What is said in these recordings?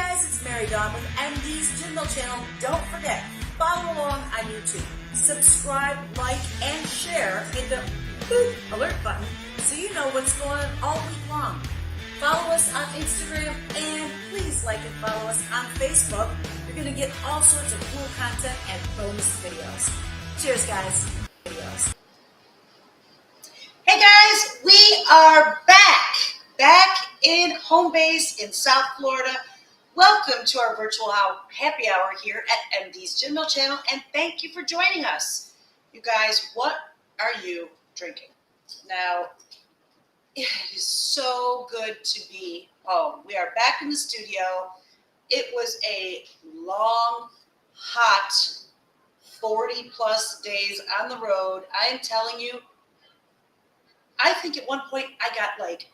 guys, it's Mary Dawn with MD's Gym Mill Channel. Don't forget, follow along on YouTube. Subscribe, like, and share. Hit the boop alert button so you know what's going on all week long. Follow us on Instagram and please like and follow us on Facebook. You're going to get all sorts of cool content and bonus videos. Cheers, guys. Videos. Hey guys, we are back in home base in South Florida. Welcome to our virtual happy hour here at MD's Gym Mill Channel, and thank you for joining us. You guys, what are you drinking? Now, it is so good to be home. We are back in the studio. It was a long, hot 40 plus days on the road. I am telling you, I think at one point I got like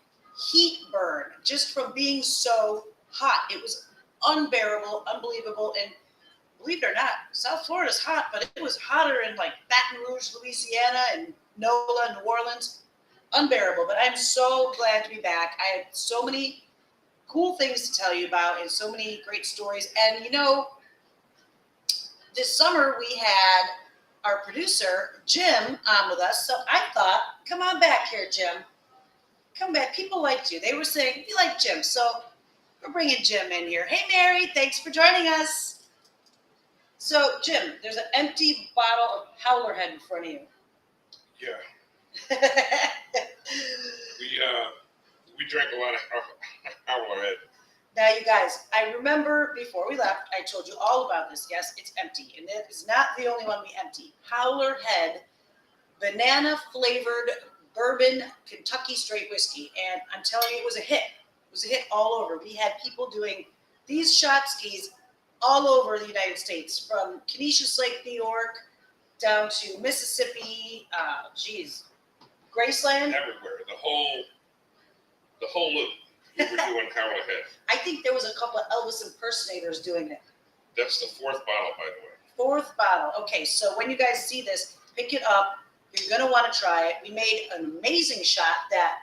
heat burn just from being so hot. It was unbearable, unbelievable, and believe it or not, South Florida's hot, but it was hotter in like Baton Rouge, Louisiana, and NOLA, New Orleans. Unbearable, but I'm so glad to be back. I had so many cool things to tell you about and so many great stories. And you know, this summer we had our producer, Jim, on with us. So I thought, come on back here, Jim. Come back. People liked you. They were saying, we like Jim. So we're bringing Jim in here. Hey, Mary, thanks for joining us. So, Jim, there's an empty bottle of Howler Head in front of you. Yeah. We drank a lot of Howler Head. Now, you guys, I remember before we left, I told you all about this. Yes, it's empty. And it is not the only one we empty. Howler Head, banana-flavored bourbon Kentucky straight whiskey. And I'm telling you, it was a hit. It was a hit all over. We had people doing these shot skis all over the United States, from Canisius Lake, New York, down to Mississippi, Graceland. Everywhere. The whole loop. We were doing Howler Head. I think there was a couple of Elvis impersonators doing it. That's the fourth bottle, by the way. Fourth bottle. Okay, so when you guys see this, pick it up. You're going to want to try it. We made an amazing shot that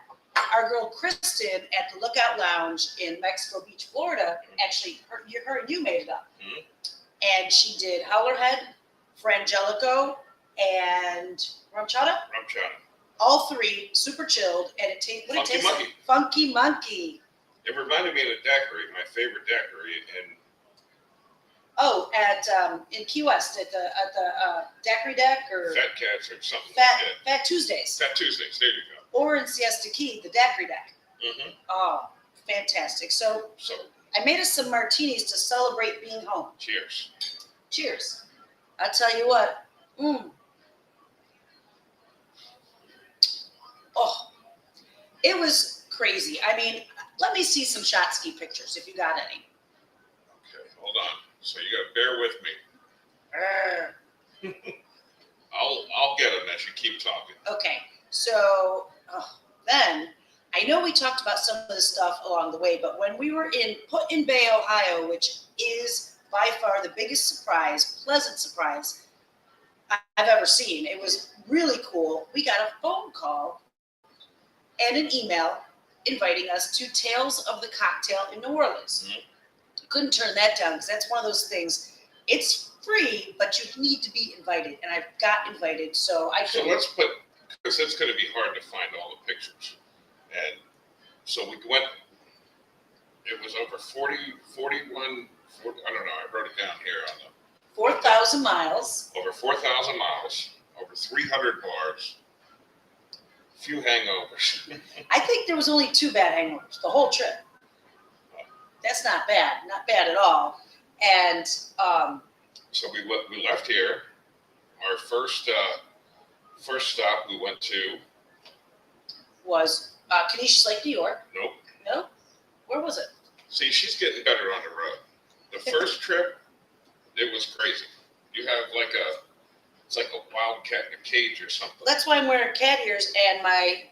our girl Kristen at the Lookout Lounge in Mexico Beach, Florida, actually, her and you made it up. Mm-hmm. And she did Howler Head, Frangelico, and rum chata. All three, super chilled, and it tastes like Funky Monkey. It reminded me of the daiquiri, my favorite daiquiri, and in Key West at the Daiquiri Deck or Fat Cats or something. Fat Tuesdays. Fat Tuesdays. There you go. Or in Siesta Key, the Daiquiri Deck. Mm-hmm. Oh, fantastic! So I made us some martinis to celebrate being home. Cheers. Cheers. I tell you what. Oh, it was crazy. I mean, let me see some shot ski pictures if you got any. Okay, hold on. So you got to bear with me. I'll get them as you keep talking. Okay, so then I know we talked about some of this stuff along the way, but when we were in Put-in-Bay, Ohio, which is by far the biggest pleasant surprise I've ever seen. It was really cool. We got a phone call and an email inviting us to Tales of the Cocktail in New Orleans. Mm-hmm. Couldn't turn that down because that's one of those things. It's free, but you need to be invited, and I got invited, so I. So let's put, because it's going to be hard to find all the pictures, and so we went. It was over 40, I don't know. I wrote it down here on the. 4,000 miles. Over 4,000 miles. Over 300 bars. Few hangovers. I think there was only 2 bad hangovers the whole trip. That's not bad at all. And so we left here. Our first stop we went to was Canisius Lake, New York. Nope. No? Where was it? See, she's getting better on the road. The first trip, it was crazy. You have it's like a wild cat in a cage or something. That's why I'm wearing cat ears and my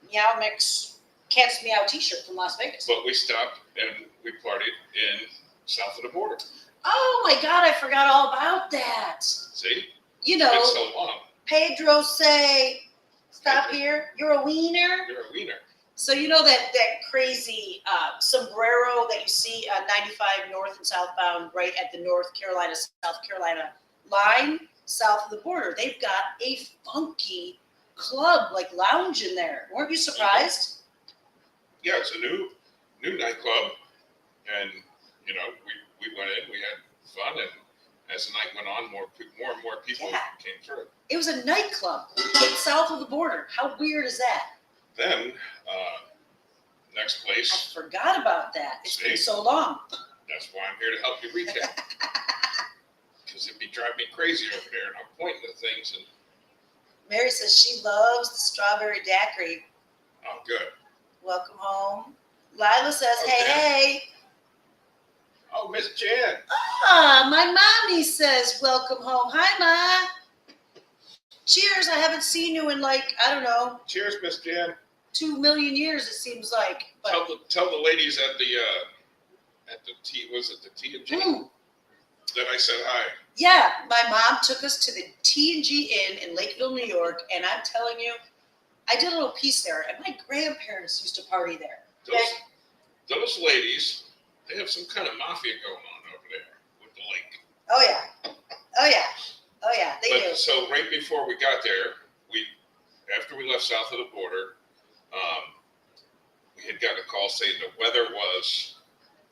Meow Mix Cat's Meow t-shirt from Las Vegas. But we stopped and we partied in south of the border. Oh my God, I forgot all about that. See? You know, it's so long. Pedro say, stop here. You're a wiener. You're a wiener. So you know that crazy sombrero that you see on 95 north and southbound, right at the North Carolina South Carolina line, south of the border. They've got a funky club, like lounge in there. Weren't you surprised? Yeah, it's a new nightclub, and you know we went in, we had fun, and as the night went on, more and more people Yeah. came through. It was a nightclub south of the border. How weird is that? Then next I place, forgot about that. It's been See? so long. that's why I'm here to help you recap. Because it'd be driving me crazy over there, and I'm pointing at things, and Mary says she loves the strawberry daiquiri. oh, good. Welcome home. Lila says, Oh, hey, Jan. hey. Oh, Miss Jan. Ah, my mommy says, welcome home. Hi, Ma. Cheers. I haven't seen you in like, I don't know, Cheers, Miss Jan. 2 million years, it seems like. But Tell the ladies at the T, was it the T&G, that I said hi. Yeah, my mom took us to the T&G Inn in Lakeville, New York, and I'm telling you, I did a little piece there, and my grandparents used to party there. Those ladies, they have some kind of mafia going on over there with the lake. Oh yeah, oh yeah, oh yeah, they do. So right before we got there, after we left south of the border, we had gotten a call saying the weather was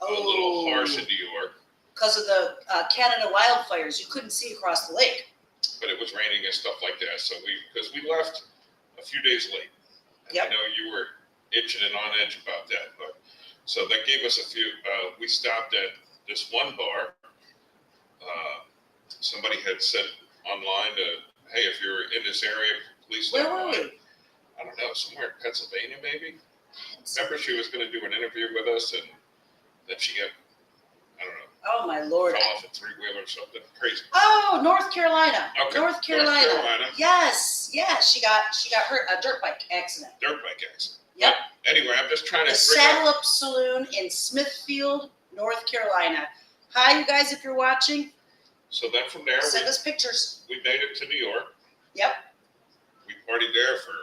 a little harsh in New York. Because of the Canada wildfires, you couldn't see across the lake. But it was raining and stuff like that. So because we left a few days late. And Yep. I know you were itching and on edge about that, but so that gave us a few. We stopped at this one bar. Somebody had said online, "Hey, if you're in this area, please stop Where were by." we? I don't know, somewhere in Pennsylvania, maybe. Remember, she was going to do an interview with us, and then she got, I don't know, Oh my Lord. fell off a three-wheeler or something crazy. Oh, North Carolina. Okay, North Carolina. Yes, yes. She got hurt a dirt bike accident. Dirt bike accident. Yep. Anyway, I'm just trying to The bring up. Saddle Up Saloon in Smithfield, North Carolina. Hi, you guys, if you're watching, So then from there, send us pictures. we made it to New York. Yep. We partied there for,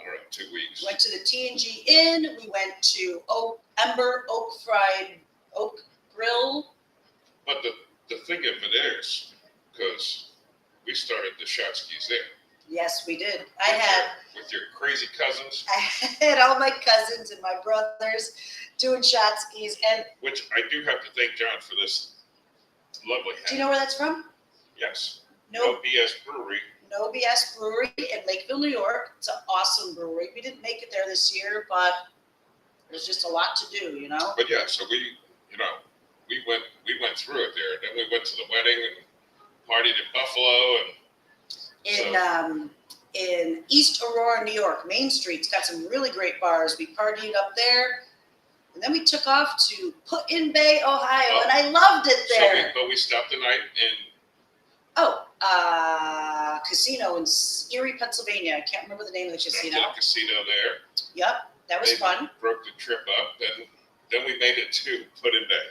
I don't know, 2 weeks. Went to the T&G Inn. We went to Oak Grill. But the thing of it is, because we started the shot skis there. Yes, we did. I had With your crazy cousins, all my cousins and my brothers doing shot skis. And which I do have to thank John for this lovely hat. do you know where that's from? Yes. No, BS Brewery. No BS Brewery in Lakeville, New York. It's an awesome brewery. We didn't make it there this year, but there's just a lot to do, you know? But yeah, so we went through it there. Then we went to the wedding and partied in Buffalo, and In East Aurora, New York, Main Street's got some really great bars. We partied up there. And then we took off to Put-in Bay, Ohio, and I loved it there. we stopped the night in Casino in Erie, Pennsylvania. I can't remember the name of the casino. the casino there. Yep, that was They fun. Broke the trip up, and then we made it to Put-in Bay.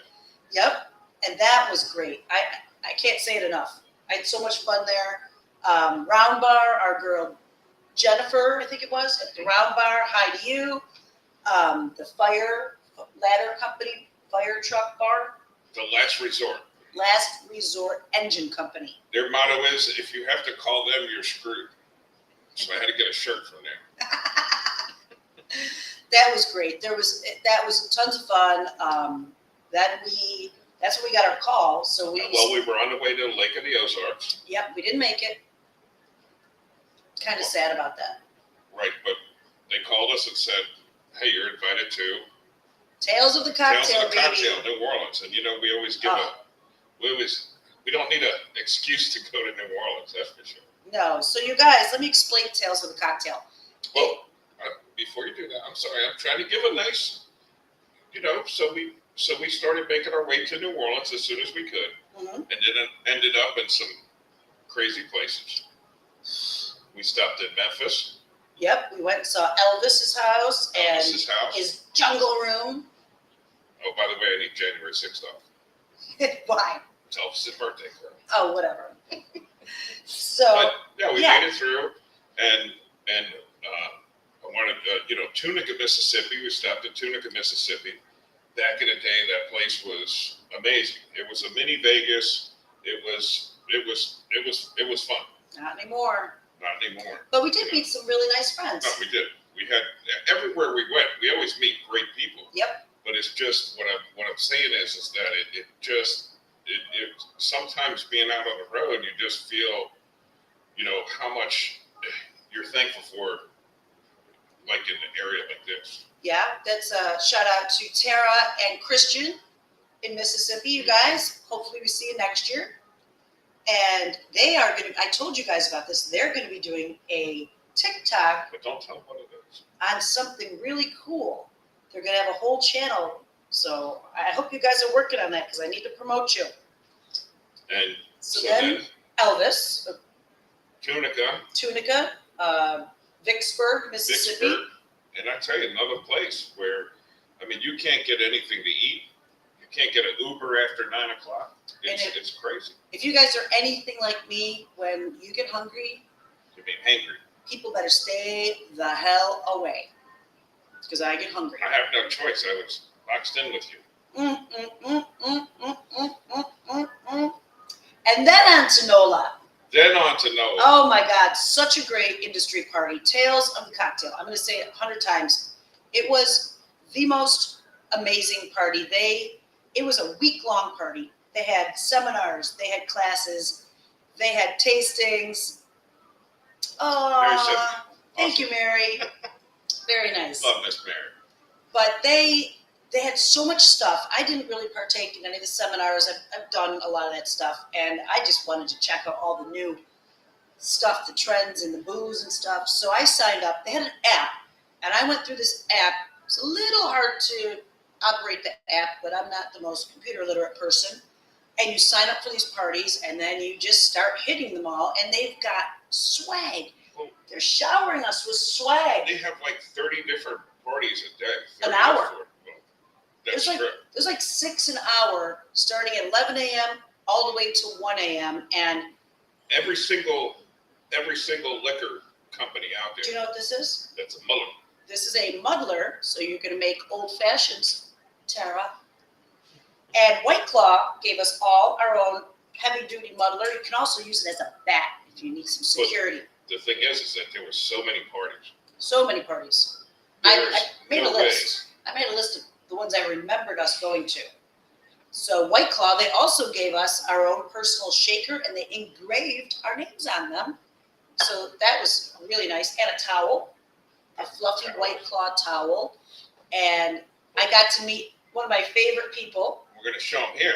Yep, and that was great. I can't say it enough. I had so much fun there. Round Bar, our girl Jennifer, I think it was, at the Round Bar. Hi to you. The Fire Ladder Company Fire Truck Bar, The Last Resort. Last Resort Engine Company. Their motto is, if you have to call them, you're screwed. So I had to get a shirt from there. That was great. That was tons of fun. That's when we got our call. So we were on the way to the Lake of the Ozarks. Yep, we didn't make it. Kind of sad about that. Right, but they called us and said, hey, you're invited to Tales of the Cocktail, Tales of the baby. Cocktail, New Orleans. And we always give we don't need an excuse to go to New Orleans, that's for sure. No, so you guys, let me explain Tales of the Cocktail. Well, before you do that, I'm sorry, I'm trying to give a nice, so we started making our way to New Orleans as soon as we could, Mhm. and then ended up in some crazy places. We stopped in Memphis, Yep, we went and saw Elvis's house and Elvis's house. his jungle room. Oh, by the way, I need January 6th off. Why? It's Elvis's birthday, girl. Oh, whatever. So But yeah, we yeah. made it through, and wanted, Tunica, Mississippi. We stopped at Tunica, Mississippi. Back in the day, that place was amazing. It was a mini Vegas. It was fun. Not anymore. Not anymore. But we did meet some really nice friends. No, we did. We had everywhere we went. We always meet great people. Yep. But it's just what I'm saying is that it sometimes being out on the road, you just feel, how much you're thankful for, like in an area like this. Yeah, that's a shout out to Tara and Christian in Mississippi, you guys. Hopefully we see you next year. And they are going to, I told you guys about this, they're going to be doing a TikTok But don't tell them what it is. on something really cool. They're going to have a whole channel. So I hope you guys are working on that because I need to promote you. And So then Elvis, Tunica, Vicksburg, Mississippi. Vicksburg, and I tell you, another place where, you can't get anything to eat. You can't get an Uber after 9 o'clock. It's crazy. If you guys are anything like me, when you get hungry, You mean hangry. people better stay the hell away because I get hungry. I have no choice. I was boxed in with you. And then on to NOLA. Then on to Noah. Oh my God, such a great industry party. Tales of the Cocktail. I'm going to say it 100 times. It was the most amazing party. It was a week-long party. They had seminars, they had classes, they had tastings. Oh, thank you, Mary. Very nice. Love Miss Mary. But they had so much stuff. I didn't really partake in any of the seminars. I've done a lot of that stuff, and I just wanted to check out all the new stuff, the trends and the booze and stuff. So I signed up. They had an app, and I went through this app. It's a little hard to operate the app, but I'm not the most computer literate person. And you sign up for these parties, and then you just start hitting them all, and they've got swag. They're showering us with swag. They have like 30 different parties a day. An hour. That's true. There's like 6 an hour, starting at 11 a.m. all the way to 1 a.m. And Every single liquor company out do you there, know what this is? that's a muddler. This is a muddler, so you're going to make old fashions, Tara. And White Claw gave us all our own heavy-duty muddler. You can also use it as a bat if you need some security. The thing is that there were so many parties. So many parties. There's I made no a list. I made a list of the ones I remembered us going to. So White Claw, they also gave us our own personal shaker, and they engraved our names on them. So that was really nice. And a towel, a fluffy White Claw towel. And I got to meet one of my favorite people, We're going to show them here.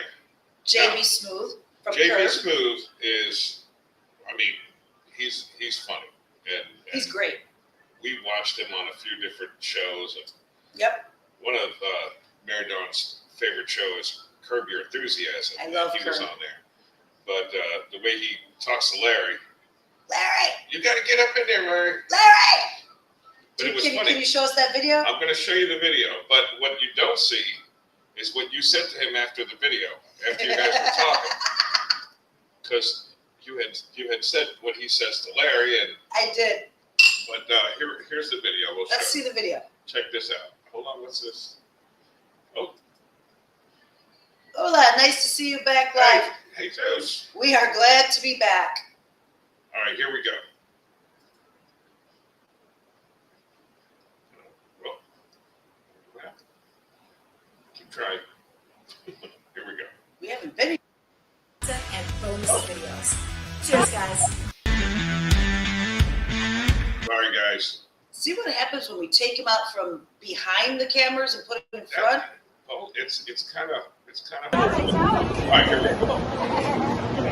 JB Smooth from JB Curb. Smooth is, he's funny. And He's great. we watched him on a few different shows. Yep. One of Mary Dawn's favorite shows, Curb Your Enthusiasm. I love He was Curb. on there. But the way he talks to Larry, Larry! you got to get up in there, Larry. Larry! But it was Can funny. you show us that video? I'm going to show you the video. But what you don't see is what you said to him after the video, after you guys were talking. Because you had said what he says to Larry. I did. But here's the video. We'll Let's show. see the video. Check this out. Hold on. What's this? Oh, Hola, nice to see you back live. hey, Jesus. We are glad to be back. All right, here we go. Well, keep trying. Here we go. We haven't been here. And bonus videos. Cheers, guys. Sorry, guys. See what happens when we take him out from behind the cameras and put him in front? Oh, it's kind of. All right, here we go.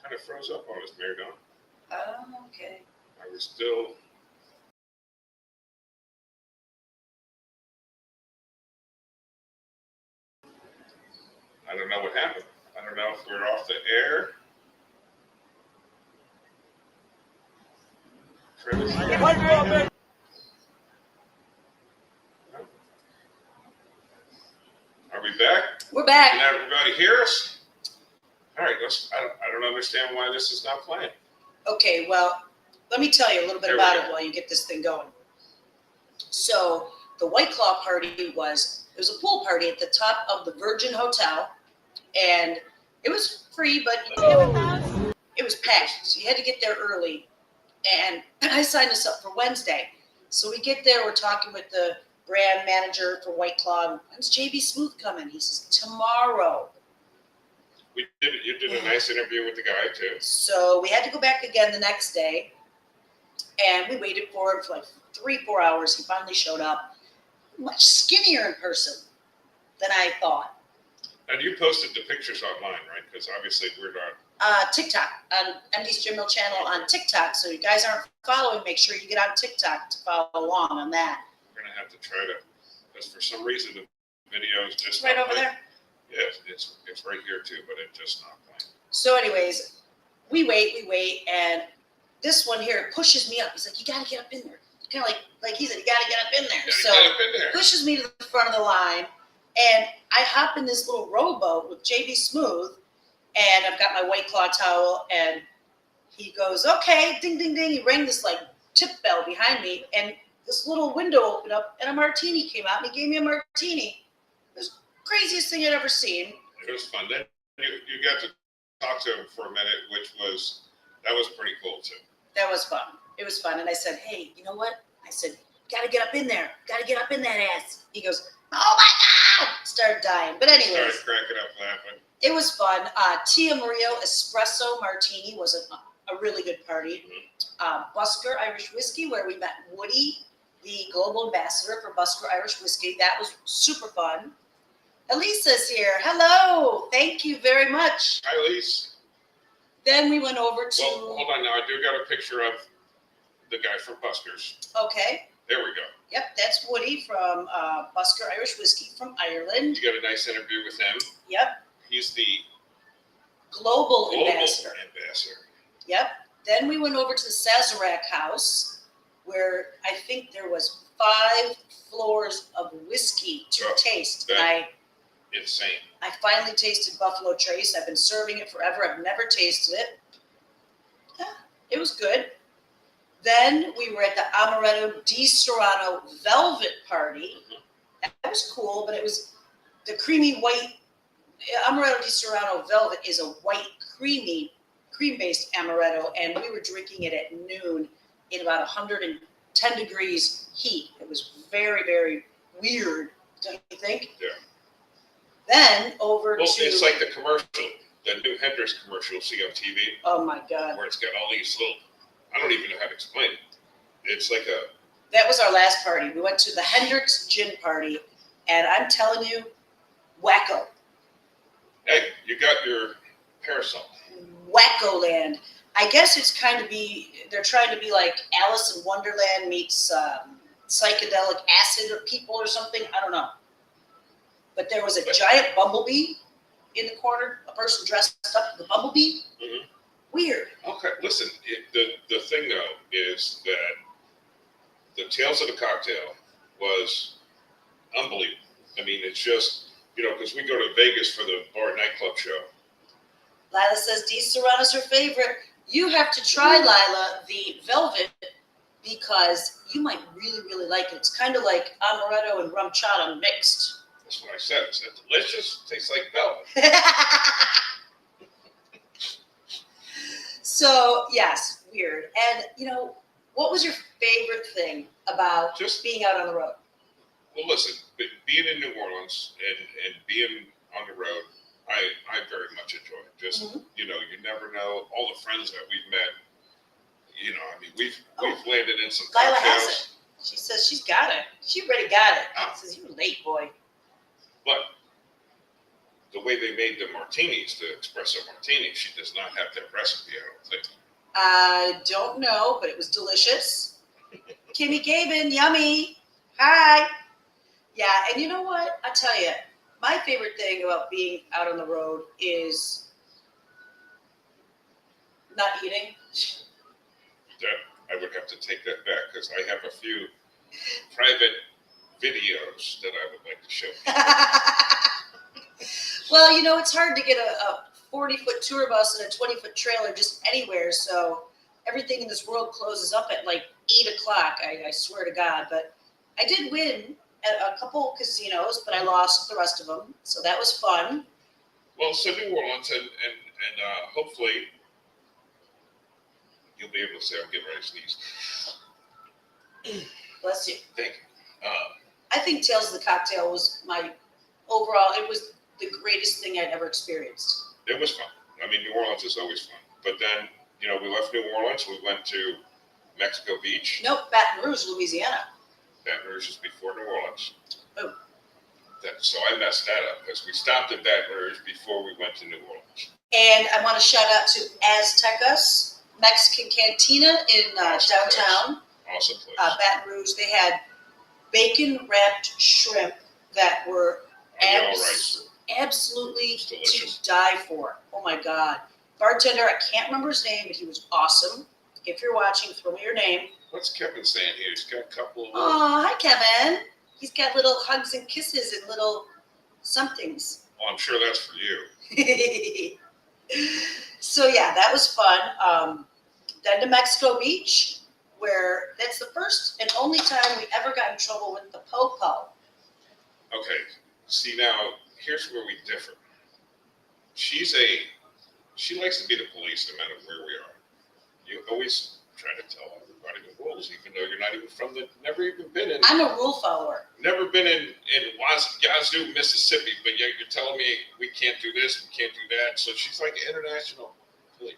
Kind of froze up on us, Mary Dawn. Oh, okay. I was still. I don't know what happened. I don't know if we're off the air. Are we back? We're back. Can everybody hear us? All right, I don't understand why this is not playing. Okay, well, let me tell you a little bit Here we about go. it while you get this thing going. So the White Claw party it was a pool party at the top of the Virgin Hotel, and it was free, but it was packed. So you had to get there early, and I signed us up for Wednesday. So we get there, we're talking with the brand manager for White Claw. When's JB Smooth coming? He says, tomorrow. You did a nice interview with the guy too. So we had to go back again the next day, and we waited for him for like 3-4 hours. He finally showed up, much skinnier in person than I thought. And you posted the pictures online, right? Because obviously we're not. TikTok, on MD's Gym Mill channel on TikTok. So you guys aren't following, make sure you get on TikTok to follow along on that. We're gonna have to try to, because for some reason the video is just Right not over playing. there. Yes, it's right here too, but it's just not playing. So anyways, we wait, and this one here pushes me up. He's like, you gotta get up in there. Kind of like he said, you gotta get up in there. Gotta So get up in there. pushes me to the front of the line, and I hop in this little rowboat with JB Smooth, and I've got my White Claw towel, and he goes, okay, ding, ding, ding. He rang this like tip bell behind me, and this little window opened up, and a martini came out, and he gave me a martini. It was the craziest thing I'd ever seen. It was fun. Then you got to talk to him for a minute, that was pretty cool too. That was fun. It was fun. And I said, hey, you know what? I said, gotta get up in there. Gotta get up in that ass. He goes, oh my God! Started dying. But anyways, Started cracking up laughing. it was fun. Tia Mario Espresso Martini was a really good party. Busker Irish Whiskey, where we met Woody, the global ambassador for Busker Irish Whiskey. That was super fun. Elisa's here. Hello. Thank you very much. Hi, Lise. Then we went over to, Well, hold on now. I do got a picture of the guy from Buskers. okay. There we go. Yep, that's Woody from Busker Irish Whiskey from Ireland. You got a nice interview with him. Yep, He's the global global ambassador. Yep. Then we went over to the Sazerac house, where I think there was 5 floors of whiskey to Oh, taste. that- And Insane. I finally tasted Buffalo Trace. I've been serving it forever. I've never tasted it. Yeah, it was good. Then we were at the Amaretto di Serrano Velvet Party. That was cool, but it was the creamy white. Amaretto di Serrano Velvet is a white, cream-based amaretto, and we were drinking it at noon in about 110 degrees heat. It was very, very weird, don't you think? Yeah. Then over Well, to, it's like the commercial, the new Hendrix commercial you see on TV, oh my God. where it's got all these little, I don't even know how to explain it. It's like That was our last party. We went to the Hendrix Gin Party, and I'm telling you, wacko. hey, you got your parasol. Wacko land. I guess it's they're trying to be like Alice in Wonderland meets psychedelic acid or people or something. I don't know. But there was a giant bumblebee in the corner, a person dressed up as a bumblebee. Mhm. Weird. Okay, listen, the thing though is that the Tales of the Cocktail was unbelievable. I mean, it's just, because we go to Vegas for the bar nightclub show. Lila says Di Serrano's her favorite. You have to try, Lila, the Velvet, because you might really, really like it. It's kind of like amaretto and rum chata mixed. That's what I said. I said, delicious, tastes like velvet. So, yes, weird. And, what was your favorite thing about Just- being out on the road? Well, listen, being in New Orleans and being on the road, I very much enjoy it. Just, Mhm. you never know all the friends that we've met. I mean, we've Oh. landed in some Lila cocktails. has it. She says she's got it. She already got it. Oh. She says, you late, boy. But the way they made the martinis, the espresso martini, she does not have that recipe, I don't think. I don't know, but it was delicious. Kimmy Gabin, yummy. Hi. Yeah, and you know what? I tell you, my favorite thing about being out on the road is not eating. That I would have to take that back because I have a few private videos that I would like to show. Well, it's hard to get a 40-foot tour bus and a 20-foot trailer just anywhere. So everything in this world closes up at like 8 o'clock. I swear to God. But I did win at a couple casinos, but I lost the rest of them. So that was fun. Well, so New Orleans, and hopefully you'll be able to say, I'm getting ready to sneeze. Bless you. Thank you. I think Tales of the Cocktail was my overall, it was the greatest thing I'd ever experienced. It was fun. I mean, New Orleans is always fun. But then, we left New Orleans. We went to Mexico Beach. Nope, Baton Rouge, Louisiana. Baton Rouge is before New Orleans. Oh. So I messed that up because we stopped at Baton Rouge before we went to New Orleans. And I want to shout out to Aztecas Mexican Cantina in downtown Awesome place. Baton Rouge. They had bacon-wrapped shrimp that were absolutely Delicious. to die for. Oh my God. Bartender, I can't remember his name, but he was awesome. If you're watching, throw me your name. What's Kevin saying here? He's got a couple of... Oh, hi, Kevin. He's got little hugs and kisses and little somethings. Well, I'm sure that's for you. So, yeah, that was fun. Then to Mexico Beach, where that's the first and only time we ever got in trouble with the po-po. Okay. See, now, here's where we differ. She likes to be the police no matter where we are. You always try to tell everybody the rules, even though you're not even never even been in. I'm a rule follower. Never been in Yazoo, Mississippi, but yet you're telling me we can't do this, we can't do that. So she's like international police.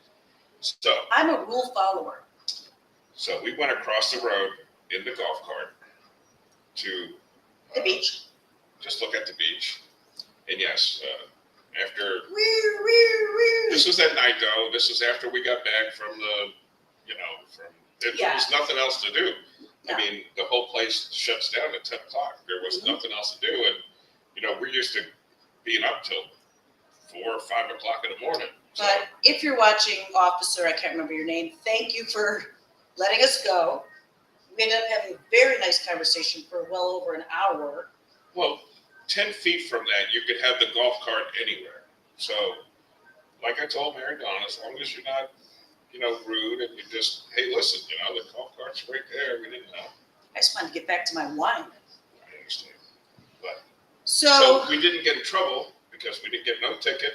So I'm a rule follower. So we went across the road in the golf cart to The beach. Just look at the beach. And yes, after Woo. this was at night though. This was after we got back from there was nothing else to do. No. I mean, the whole place shuts down at 10 o'clock. There was nothing else to do. And, we're used to being up till 4 or 5 o'clock in the morning. So, But if you're watching, officer, I can't remember your name, thank you for letting us go. We ended up having a very nice conversation for well over an hour. well, 10 feet from that, you could have the golf cart anywhere. So, like I told Mary Dawn, as long as you're not, rude and you just, hey, listen, the golf cart's right there. We didn't know. I just wanted to get back to my wine. I understand. But So we didn't get in trouble because we didn't get no ticket.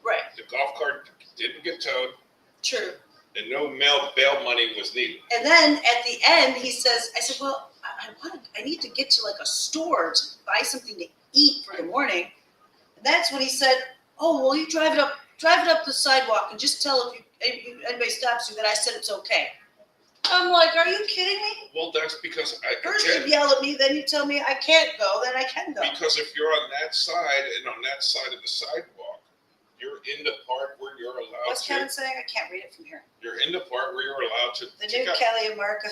right, The golf cart didn't get towed, true. and no bail money was needed. And then at the end, I said, well, I need to get to like a store to buy something to eat for the morning. And that's when he said, oh, well, you drive it up the sidewalk and just tell if anybody stops you that I said it's okay. I'm like, are you kidding me? Well, that's because First you yell at me, then you tell me I can't go, then I can go. because if you're on that side and on that side of the sidewalk, you're in the part where you're allowed What's to. Kevin saying? I can't read it from here. You're in the part where you're allowed to. The pick new up- Kelly and Mark of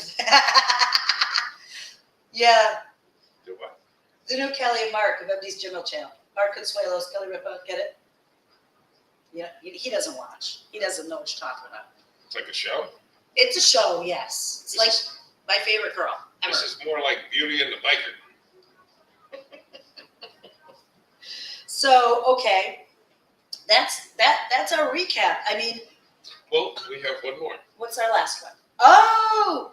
yeah, Do what? the new Kelly and Mark of MD's General Channel. Mark Consuelos, Kelly Ripa, get it? Yeah, he doesn't watch. He doesn't know what you're talking about. It's like a show. It's a show, yes. It's This like is- my favorite girl ever. This is more like Beauty and the Biker. So okay, that's our recap. I mean, Well, we have one more. what's our last one? Oh,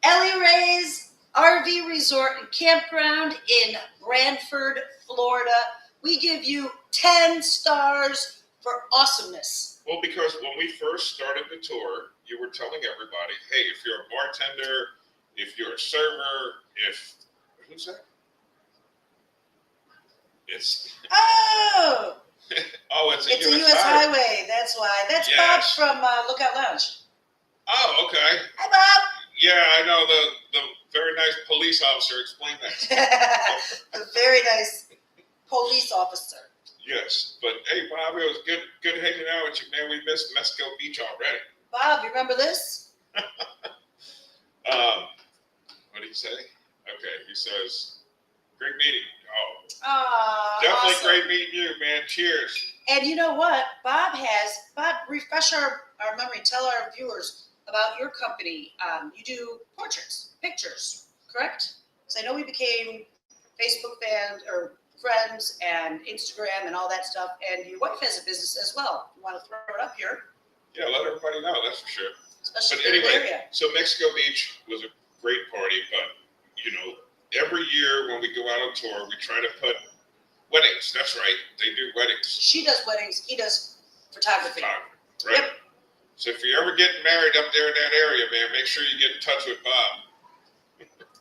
Ellie Ray's RV Resort and Campground in Brantford, Florida. We give you 10 stars for awesomeness. Well, because when we first started the tour, you were telling everybody, hey, if you're a bartender, if you're a server, who's that? It's Oh, it's a it's a US U.S. highway. highway. That's why. That's Yes. Bob from Lookout Lounge. Oh, okay. Hi, Bob. Yeah, I know the very nice police officer explained that. The very nice police officer. Yes, but hey, Bob, it was good hanging out with you, man. We missed Mexico Beach already. Bob, you remember this? What did he say? Okay, he says, great meeting. Oh, Aw, definitely awesome. great meeting you, man. Cheers. And you know what? Bob, refresh our memory. Tell our viewers about your company. You do portraits, pictures, correct? Because I know we became Facebook fans or friends and Instagram and all that stuff. And your wife has a business as well. You want to throw it up here, Yeah, let everybody know, that's for sure. especially But in the anyway, area. so Mexico Beach was a great party, but you know, every year when we go out on tour, we try to put weddings. That's right, they do weddings. She does weddings. He does photography. Right. Yep. So if you're ever getting married up there in that area, man, make sure you get in touch with Bob.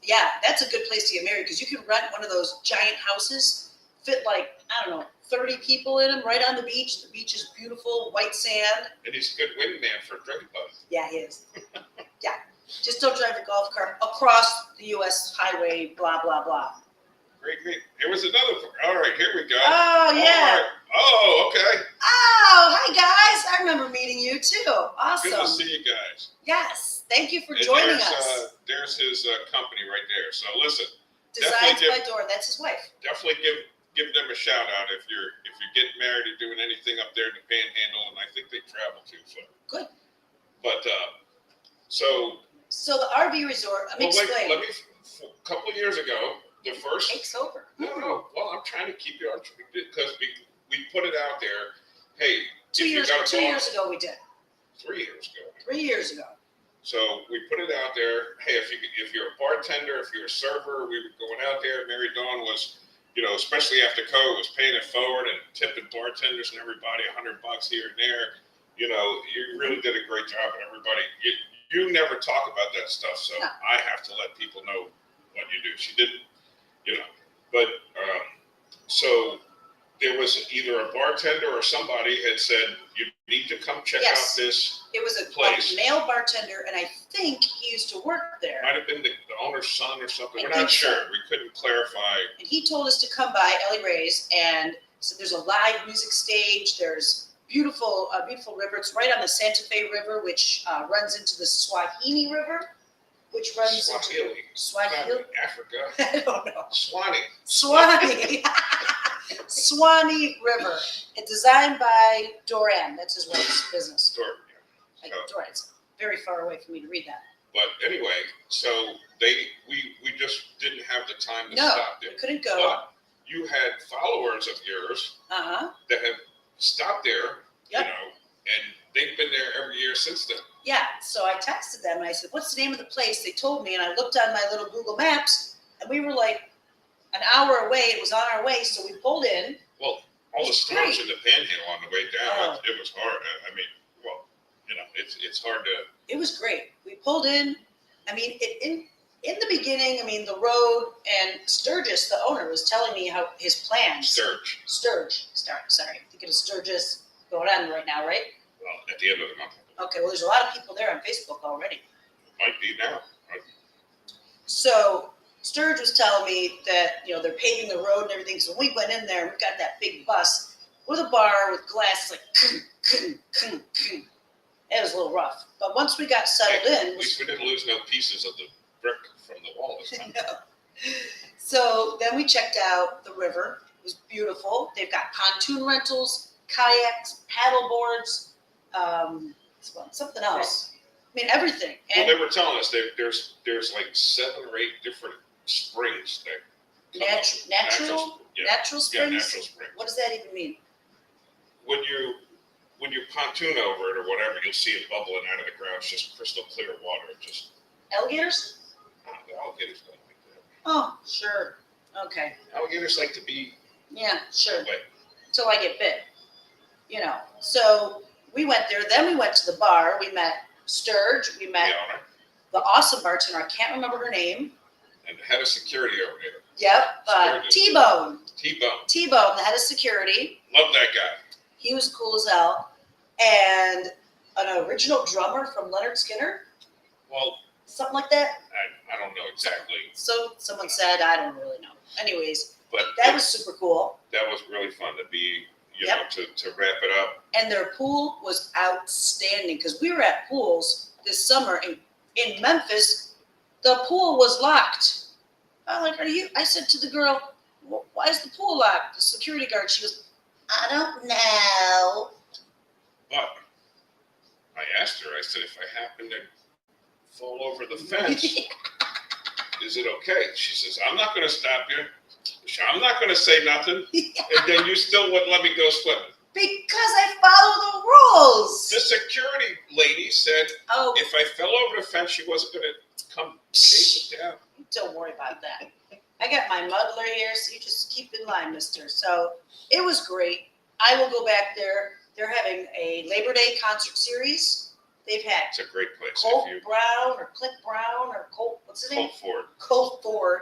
Yeah, that's a good place to get married because you can rent one of those giant houses, fit like, I don't know, 30 people in them right on the beach. The beach is beautiful, white sand. And he's a good wingman for a drinking buddy. Yeah, he is. Yeah. Just don't drive a golf cart across the U.S. highway, blah, blah, blah. Great. There was another. All right, here we go. Oh, yeah. All right. Oh, okay. Oh, hi, guys. I remember meeting you, too. Awesome. Good to see you guys. Yes. Thank you for And joining there's, us. There's his company right there. So listen, Designs definitely by Dora. That's his wife. definitely give them a shout out if you're getting married or doing anything up there in the Panhandle, and I think they travel too. So Good. But so So the RV resort, let me explain. let me. A couple of years ago, the first. Take's over. No. Well, I'm trying to keep you on because we put it out there. Hey, 2 if you years, got a 2 bar- years ago we did. 3 years ago. 3 years ago. So we put it out there. Hey, if you're a bartender, if you're a server, we were going out there. Mary Dawn was, especially after COVID, was paying it forward and tipping bartenders and everybody $100 here and there. You really did a great job, and everybody. You never talk about that stuff, so No. I have to let people know what you do. She didn't, but so there was either a bartender or somebody had said you need to come check Yes. out this. It was a Place. male bartender, and I think he used to work there. Might have been the owner's son or something. I We're think not so. sure. We couldn't clarify. And he told us to come by Ellie Ray's, and so there's a live music stage. There's beautiful river. It's right on the Santa Fe River, which runs into the Swahili River, which runs Swahili. into Swahili. Not Africa. I don't know. Swanee. Swanee. Swanee River. It's designed by Doran. That's his wife's business. Store. Like So- Doran. It's very far away for me to read that. But anyway, so we just didn't have the time to No, stop we there. couldn't go. But you had followers of yours Uh-huh. that have stopped there, Yep. and they've been there every year since then. Yeah, so I texted them and I said, "What's the name of the place?" They told me, and I looked on my little Google Maps, and we were like an hour away. It was on our way, so we pulled in. Well, all the It's storms great. in the Panhandle on the way down, Oh. it was hard. I mean, well, it's hard to. It was great. We pulled in. I mean, in the beginning, I mean, the road and Sturgis, the owner, was telling me how his plans. Sturge. Sorry, thinking of Sturgis going on right now, right? Well, at the end of the month, Okay, well, there's a lot of people there on Facebook already. might be now. Right? So Sturge was telling me that, they're paving the road and everything. So we went in there and we got that big bus with a bar with glass like, it was a little rough. But once we got settled At in, least we didn't lose no pieces of the brick from the wall this time. no. So then we checked out the river. It was beautiful. They've got pontoon rentals, kayaks, paddle boards, something else. I mean, everything. Well, And they were telling us there's like 7 or 8 different springs that come up. natural Yeah, natural springs. natural springs. What does that even mean? When you pontoon over it or whatever, you'll see it bubbling out of the ground. It's just crystal clear water. Just Alligators? the alligators don't like that. Oh, sure. Okay. Alligators like to be Yeah, sure. away. Until I get bit. So we went there. Then we went to the bar. We met Sturge. We The met owner the awesome bartender. I can't remember her name. and the head of security over there. Yep. Sturgis. T-Bone. T-Bone. T-Bone, the head of security. Love that guy. He was cool as hell. And an original drummer from Leonard Skinner. Well, Something like that. I don't know exactly, So someone said, I don't really know. Anyways, but that was super cool. that was really fun to be, Yep. to wrap it up. And their pool was outstanding because we were at pools this summer in Memphis. The pool was locked. I'm like, I said to the girl, why is the pool locked? The security guard, she goes, I don't know. But I asked her, I said, if I happen to fall over the fence, is it okay? She says, I'm not going to stop you. I'm not going to say nothing. And then you still wouldn't let me go swimming. Because I follow the rules. The security lady said Oh, if I fell over the fence, she wasn't going to come chase it down. don't worry about that. I got my muddler here, so you just keep in line, mister. So it was great. I will go back there. They're having a Labor Day concert series. They've had It's a great place. Colt If you Brown or Clint Brown or Colt, what's his name? Colt Ford. Colt Ford.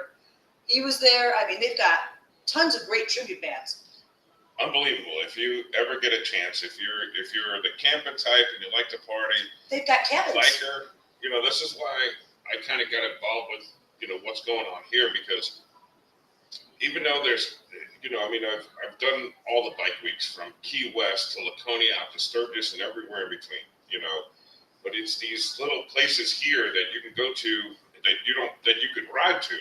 He was there. I mean, they've got tons of great tribute bands. Unbelievable. If you ever get a chance, if you're the camping type and you like to party, They've got cabins. biker, this is why I kind of got involved with, what's going on here, because even though there's, I've done all the bike weeks from Key West to Laconia out to Sturgis and everywhere in between, but it's these little places here that you can go to that you can ride to.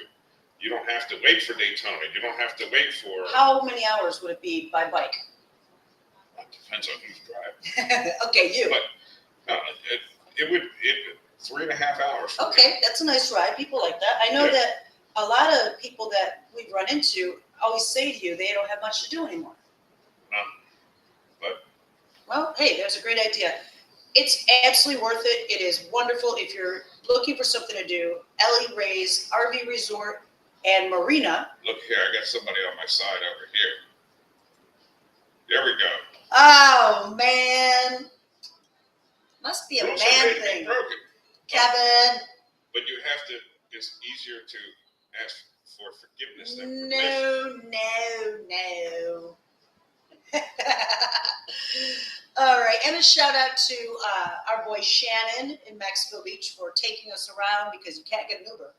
You don't have to wait for Daytona. You don't have to wait for. How many hours would it be by bike? It depends on who's driving. Okay, you. But no, it would 3.5 hours. Okay, that's a nice ride. People like that. I know Yeah. that a lot of people that we've run into always say to you they don't have much to do anymore. But Well, hey, there's a great idea. It's absolutely worth it. It is wonderful if you're looking for something to do. Ellie Ray's RV Resort and Marina. look here, I got somebody on my side over here. There we go. Oh man, must be a Rules man are made to be thing, broken. Kevin. But you have to. It's easier to ask for forgiveness than permission. No. All right, and a shout out to our boy Shannon in Mexico Beach for taking us around because you can't get an Uber.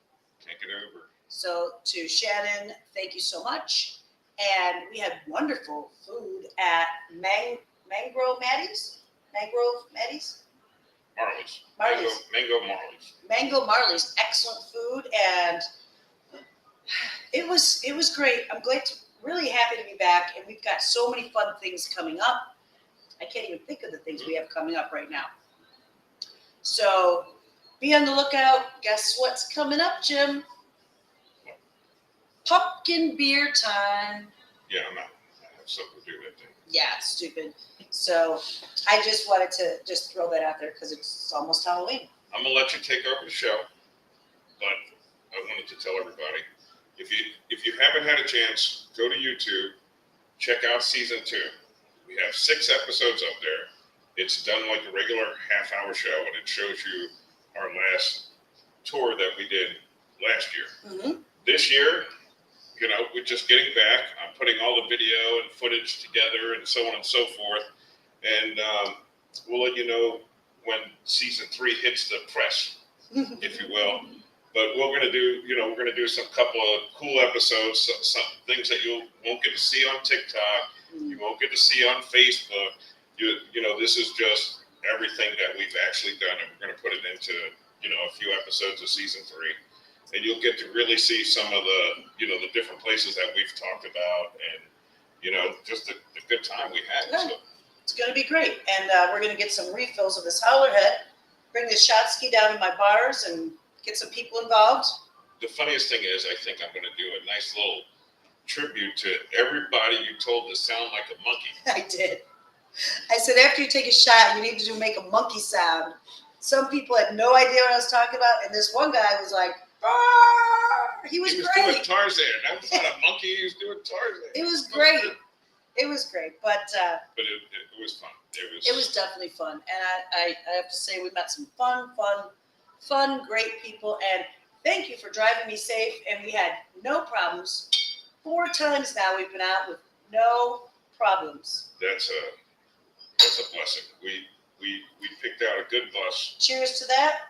Can't get over. So to Shannon, thank you so much. And we had wonderful food at Mangrove Maddie's. Marley's. Marley's. Mango Marley's. Mango Marley's, excellent food, and it was great. I'm really happy to be back, and we've got so many fun things coming up. I can't even think of the things we have coming up right now. So be on the lookout. Guess what's coming up, Jim? Pumpkin beer time. Yeah, I have something to do with that. Yeah, it's stupid. So I just wanted to just throw that out there because it's almost Halloween. I'm gonna let you take over the show, but I wanted to tell everybody if you haven't had a chance, go to YouTube, check out season 2. We have 6 episodes up there. It's done like a regular half-hour show, and it shows you our last tour that we did last year. Mm-hmm. This year, we're just getting back. I'm putting all the video and footage together and so on and so forth. And we'll let you know when season 3 hits the press, if you will. But we're going to do, we're going to do some couple of cool episodes, some things that you won't get to see on TikTok. You won't get to see on Facebook. This is just everything that we've actually done. And we're going to put it into, a few episodes of season 3. And you'll get to really see some of the, the different places that we've talked about and, just the good time we had. Yeah. So, It's going to be great. And we're going to get some refills of this Howler Head, bring the shot ski down to my bars and get some people involved. the funniest thing is, I think I'm going to do a nice little tribute to everybody you told to sound like a monkey. I did. I said, after you take a shot, you need to make a monkey sound. Some people had no idea what I was talking about. And this one guy was like, "Arr!" He was doing great. Tarzan. That was not a monkey. He was doing Tarzan. It was great. It was great. But But it was fun. it was definitely fun. And I have to say, we met some fun, great people. And thank you for driving me safe. And we had no problems. 4 times now we've been out with no problems. That's a blessing. We picked out a good bus. Cheers to that.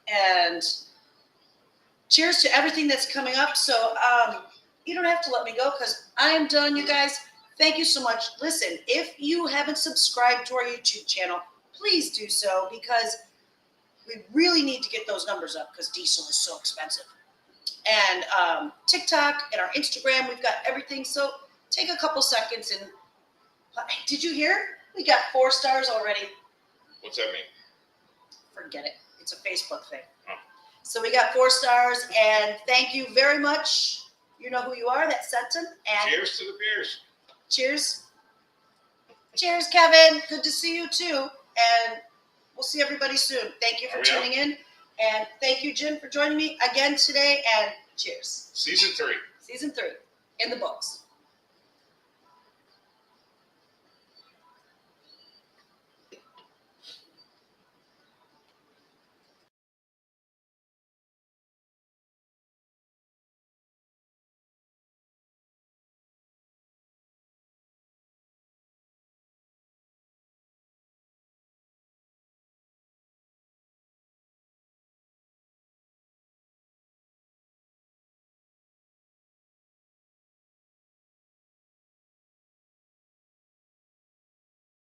And cheers to everything that's coming up. So you don't have to let me go because I am done, you guys. Thank you so much. Listen, if you haven't subscribed to our YouTube channel, please do so because we really need to get those numbers up because diesel is so expensive. And TikTok and our Instagram, we've got everything. So take a couple seconds and did you hear? We got 4 stars already. What's that mean? Forget it. It's a Facebook thing. Oh. So we got 4 stars and thank you very much. You know who you are. That sent them. And Cheers to the beers. cheers. Cheers, Kevin. Good to see you too. And we'll see everybody soon. Thank you for Oh, yeah? tuning in. And thank you, Jim, for joining me again today. And cheers. Season 3. Season 3 in the books.